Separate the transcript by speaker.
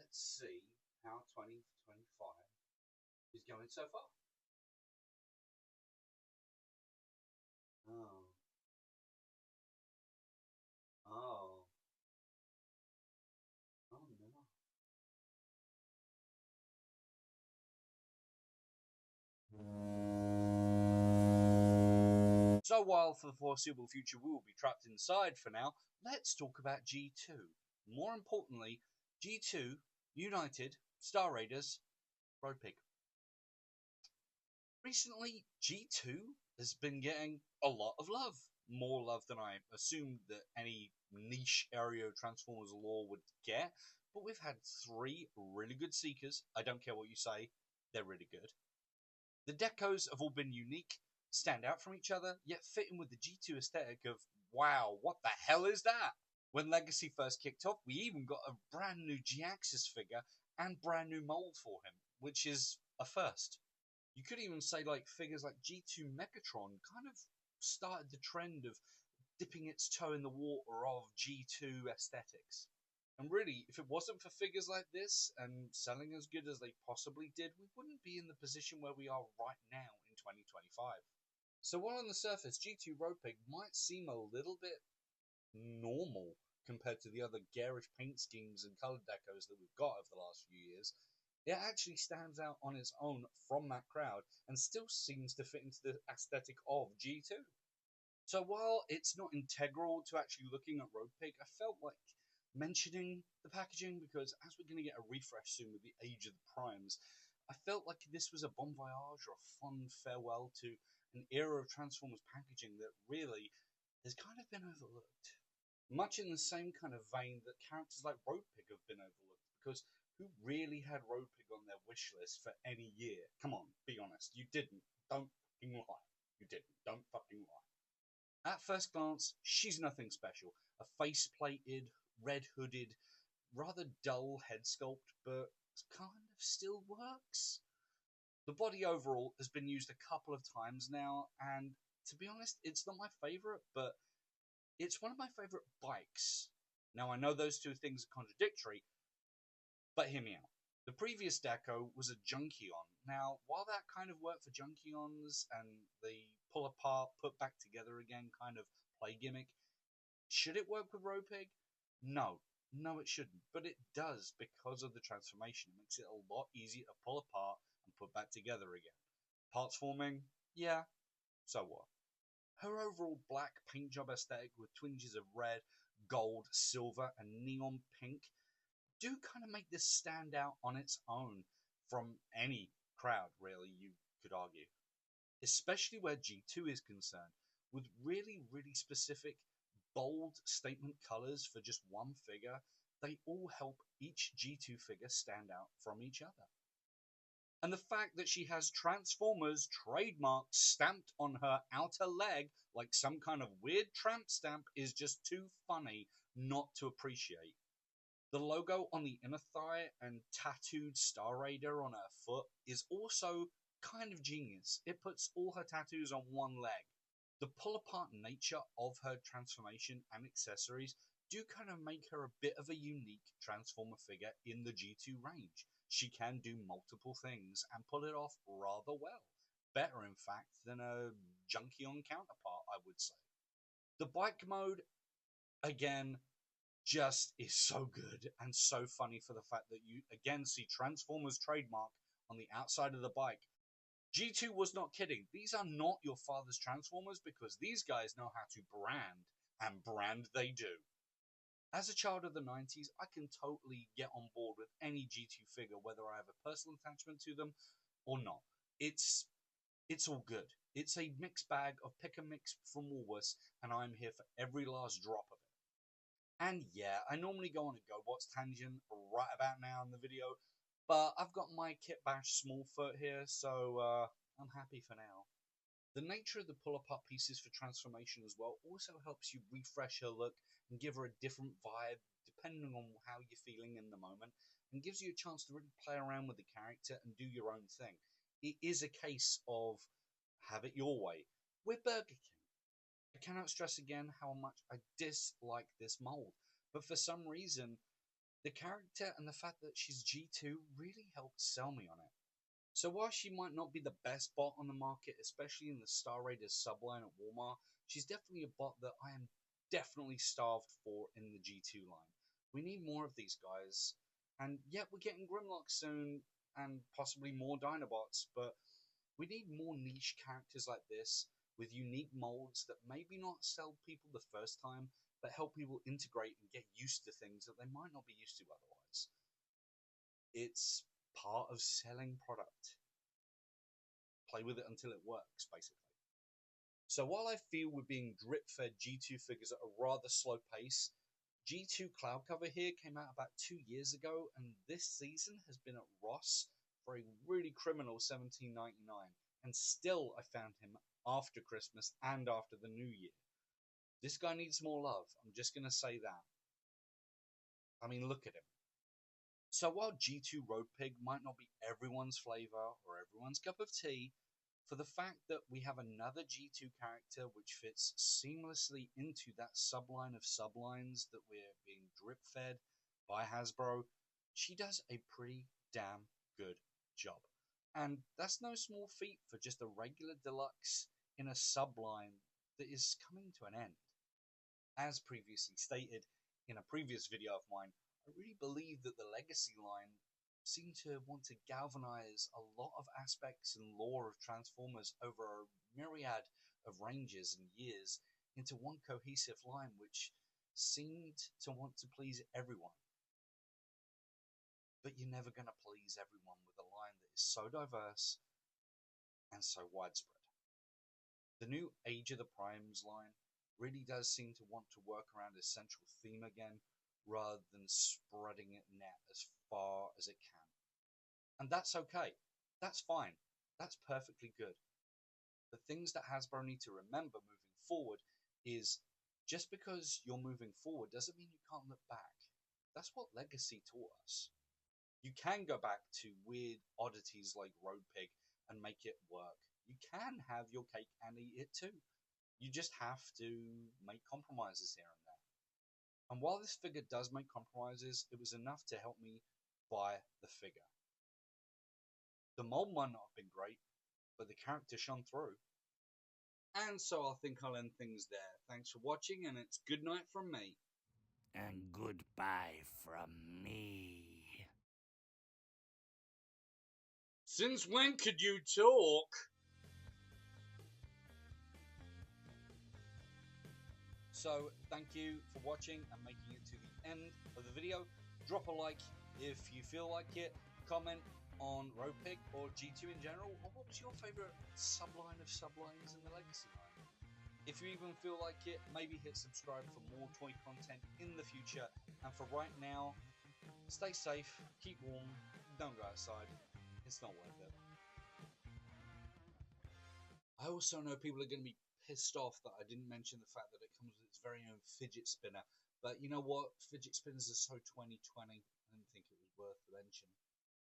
Speaker 1: let's see how 2025 is going so far. Oh, oh, oh no. So while for the foreseeable future we will be trapped inside for now, let's talk about G2. More importantly, G2, United, Star Raiders, Roadpig. Recently, G2 has been getting a lot of love. More love than I assumed that any niche area of Transformers lore would get. But we've had three really good Seekers. I don't care what you say, they're really good. The decos have all been unique, stand out from each other, yet fit in with the G2 aesthetic of, wow, what the hell is that? When Legacy first kicked off, we even got a brand new G-Axis figure and brand new mold for him, which is a first. You could even say like figures like G2 Megatron kind of started the trend of dipping its toe in the water of G2 aesthetics. And really, if it wasn't for figures like this and selling as good as they possibly did, we wouldn't be in the position where we are right now in 2025. So while on the surface, G2 Roadpig might seem a little bit normal compared to the other garish paint schemes and colour decos that we've got over the last few years, it actually stands out on its own from that crowd and still seems to fit into the aesthetic of G2. So while it's not integral to actually looking at Roadpig, I felt like mentioning the packaging because as we're going to get a refresh soon with the Age of the Primes, I felt like this was a bon voyage or a fun farewell to an era of Transformers packaging that really has kind of been overlooked. Much in the same kind of vein that characters like Roadpig have been overlooked, because who really had Roadpig on their wish list for any year? Come on, be honest. You didn't. Don't fucking lie. You didn't. Don't fucking lie. At first glance, she's nothing special. A face-plated, red-hooded, rather dull head sculpt, but kind of still works. The body overall has been used a couple of times now, and to be honest, it's not my favourite, but it's one of my favourite bikes. Now, I know those two things are contradictory, but hear me out. The previous deco was a Junkion. Now, while that kind of worked for Junkions and the pull apart, put back together again kind of play gimmick, should it work with Roadpig? No. No, it shouldn't. But it does because of the transformation. It makes it a lot easier to pull apart and put back together again. Parts forming? Yeah. So what? Her overall black paint job aesthetic with twinges of red, gold, silver, and neon pink do kind of make this stand out on its own from any crowd, really, you could argue. Especially where G2 is concerned, with really, really specific, bold statement colors for just one figure, they all help each G2 figure stand out from each other. And the fact that she has Transformers trademark stamped on her outer leg like some kind of weird tramp stamp is just too funny not to appreciate. The logo on the inner thigh and tattooed Star Raider on her foot is also kind of genius. It puts all her tattoos on one leg. The pull apart nature of her transformation and accessories do kind of make her a bit of a unique Transformer figure in the G2 range. She can do multiple things and pull it off rather well. Better, in fact, than a Junkion counterpart, I would say. The bike mode, again, just is so good and so funny for the fact that you again see Transformers trademark on the outside of the bike. G2 was not kidding. These are not your father's Transformers because these guys know how to brand, and brand they do. As a child of the 90s, I can totally get on board with any G2 figure, whether I have a personal attachment to them or not. It's all good. It's a mixed bag of pick and mix from Woolworths, and I'm here for every last drop of it. And yeah, I normally go on a GoBots tangent right about now in the video, but I've got my Kit Bash Smallfoot here, so I'm happy for now. The nature of the pull-apart pieces for transformation as well also helps you refresh her look and give her a different vibe depending on how you're feeling in the moment, and gives you a chance to really play around with the character and do your own thing. It is a case of have it your way. We're Burger King. I cannot stress again how much I dislike this mold, but for some reason, The character and the fact that she's G2 really helped sell me on it. So while she might not be the best bot on the market, especially in the Star Raiders subline at Walmart, she's definitely a bot that I am definitely starved for in the G2 line. We need more of these guys. And yet we're getting Grimlock soon and possibly more Dinobots, but we need more niche characters like this with unique molds that maybe not sell people the first time, but help people integrate and get used to things that they might not be used to otherwise. It's part of selling product. Play with it until it works, basically. So while I feel we're being drip-fed G2 figures at a rather slow pace, G2 Cloud Cover here came out about 2 years ago, and this season has been at Ross for a really criminal $17.99, and still I found him after Christmas and after the New Year. This guy needs more love, I'm just going to say that. I mean, look at him. So while G2 Roadpig might not be everyone's flavor or everyone's cup of tea, for the fact that we have another G2 character which fits seamlessly into that subline of sublines that we're being drip fed by Hasbro, she does a pretty damn good job. And that's no small feat for just a regular deluxe in a subline that is coming to an end. As previously stated in a previous video of mine, I really believe that the Legacy line seemed to want to galvanize a lot of aspects and lore of Transformers over a myriad of ranges and years into one cohesive line which seemed to want to please everyone. But you're never going to please everyone with a line that is so diverse and so widespread. The new Age of the Primes line really does seem to want to work around a central theme again, rather than spreading it net as far as it can. And that's okay. That's fine. That's perfectly good. The things that Hasbro need to remember moving forward is just because you're moving forward doesn't mean you can't look back. That's what Legacy taught us. You can go back to weird oddities like Roadpig and make it work. You can have your cake and eat it too. You just have to make compromises here and there. And while this figure does make compromises, it was enough to help me buy the figure. The mold might not have been great, but the character shone through. And so I think I'll end things there. Thanks for watching, and it's good night from me.
Speaker 2: And goodbye from me.
Speaker 1: Since when could you talk? So, thank you for watching and making it to the end of the video. Drop a like if you feel like it. Comment on Roadpig or G2 in general, or what was your favourite subline of sublines in the Legacy line? If you even feel like it, maybe hit subscribe for more toy content in the future. And for right now, stay safe, keep warm, don't go outside. It's not worth it. I also know people are going to be pissed off that I didn't mention the fact that it comes with its very own fidget spinner. But you know what? Fidget spinners are so 2020, I didn't think it was worth the mention.